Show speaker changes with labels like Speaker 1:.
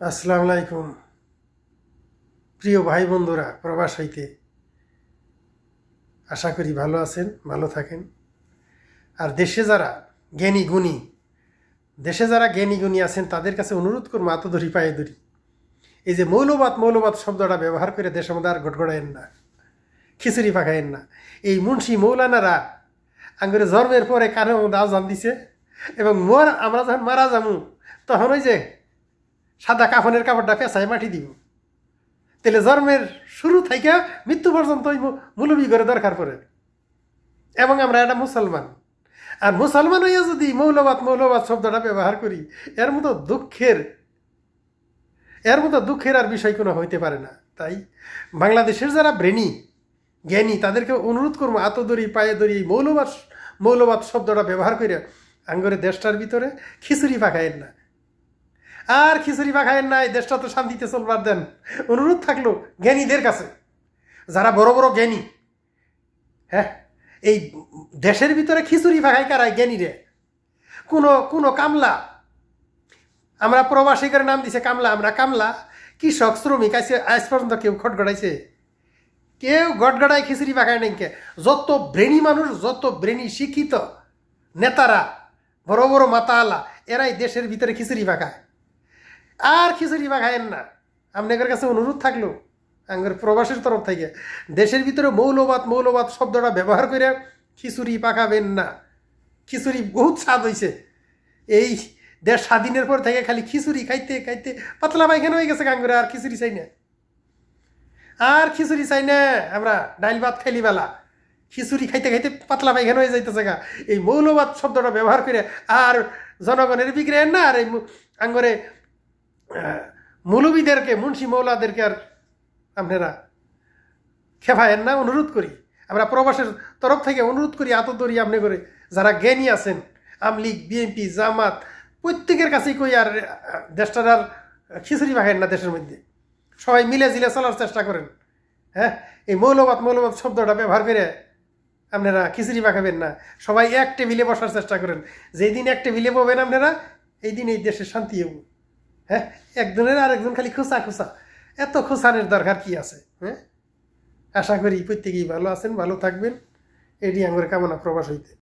Speaker 1: আসসালামু আলাইকুম প্রিয় ভাই বন্ধুরা প্রবাস হইতে আশা করি ভালো আছেন, ভালো থাকেন। আর দেশে যারা জ্ঞানী গুণী আছেন তাদের কাছে অনুরোধ করবো হাত ধরি পায়ে ধরি, এই যে মৌলবাদ শব্দটা ব্যবহার করে দেশের মধ্যে আর গটগড়ায়েন না, খিচুড়ি পাকায়েন না। এই মুন্সি মৌলানারা আঙ্গুরে জন্মের পরে কানের মধ্যে আজান দিছে এবং আমরা যখন মারা যাবো তখন ওই যে সাদা কাফনের কাপড়টা পেঁচায় মাটি দিব। তাহলে জন্মের শুরু থেকে মৃত্যু পর্যন্ত ওই মুলবি করে দরকার পড়ে। এবং আমরা একটা মুসলমান, আর মুসলমান হইয়া যদি মৌলবাদ শব্দটা ব্যবহার করি, এর মতো দুঃখের আর বিষয় কোনো হইতে পারে না। তাই বাংলাদেশের যারা জ্ঞানী তাদেরকে অনুরোধ করবো হাত ধরি পায়ে ধরি এই মৌলবাদ শব্দটা ব্যবহার করে আঙ্গরে দেশটার ভিতরে খিচুড়ি পাকায়েন না, আর খিচুড়ি পাখায়েন না। এই দেশটা তো শান্তিতে চলবার দেন। অনুরোধ থাকলো জ্ঞানীদের কাছে, যারা বড় বড় জ্ঞানী, হ্যাঁ, এই দেশের ভিতরে খিচুড়ি পাখায় কারায় জ্ঞানীরে। কোনো কামলা, আমরা প্রবাসী করে নাম দিছে কামলা, আমরা কামলা কৃষক শ্রমিক আজ পর্যন্ত কেউ খটগড়াইছে? কেউ গটগড়ায় খিচুড়ি পাখায় নাই। যত ব্রেনি মানুষ, যত ব্রেনি শিক্ষিত নেতারা, বড় বড় মাতালা, এরাই দেশের ভিতরে খিচুড়ি পাখায়। আর খিচুড়ি পাখায়েন না। আপনাদের কাছে অনুরোধ থাকলো আঙ্গের প্রবাসের তরফ থেকে, দেশের ভিতরে মৌলবাদ শব্দটা ব্যবহার করে খিচুড়ি পাকাবেন না। খিচুড়ি বহুত স্বাদ হয়েছে। এই দেশ স্বাধীনের পর থেকে খালি খিচুড়ি খাইতে খাইতে পাতলা পায়খানা হয়ে গেছে গাঙ্গুরে। আর খিচুড়ি চাই না, আমরা ডাইল ভাত খাইলি বেলা, খিচুড়ি খাইতে খাইতে পাতলা পায়খানা হয়ে যাইতেছে গা। এই মৌলবাদ শব্দটা ব্যবহার করে আর জনগণের বিক্রেন না। আর এই আঙ্গরে মৌলবীদেরকে, মুন্সি মৌলাদেরকে আর আপনারা খেপায়েন না। অনুরোধ করি, আমরা প্রবাসের তরফ থেকে অনুরোধ করি, হাত ধরি আপনি করে যারা জ্ঞানী আছেন, আমলিগ, বিএনপি, জামাত, প্রত্যেকের কাছেই কই আর দেশটার আর খিচুড়ি পাখায়েন না। দেশের মধ্যে সবাই মিলে জিলে চলার চেষ্টা করেন। হ্যাঁ, এই মৌলবাদ শব্দটা ব্যবহার করে আপনারা খিচুড়ি পাকাবেন না। সবাই এক টেবিলে বসার চেষ্টা করেন। যেই দিন এক টেবিলে ববেন আপনারা, এই দিন এই দেশের শান্তি হব। হ্যাঁ, একজনের আর একজন খালি খোঁচা এত খোঁচানোর দরকার কি আছে? হ্যাঁ, আশা করি প্রত্যেকেই ভালো আছেন, ভালো থাকবেন। এটি আমার কামনা প্রবাস হইতে।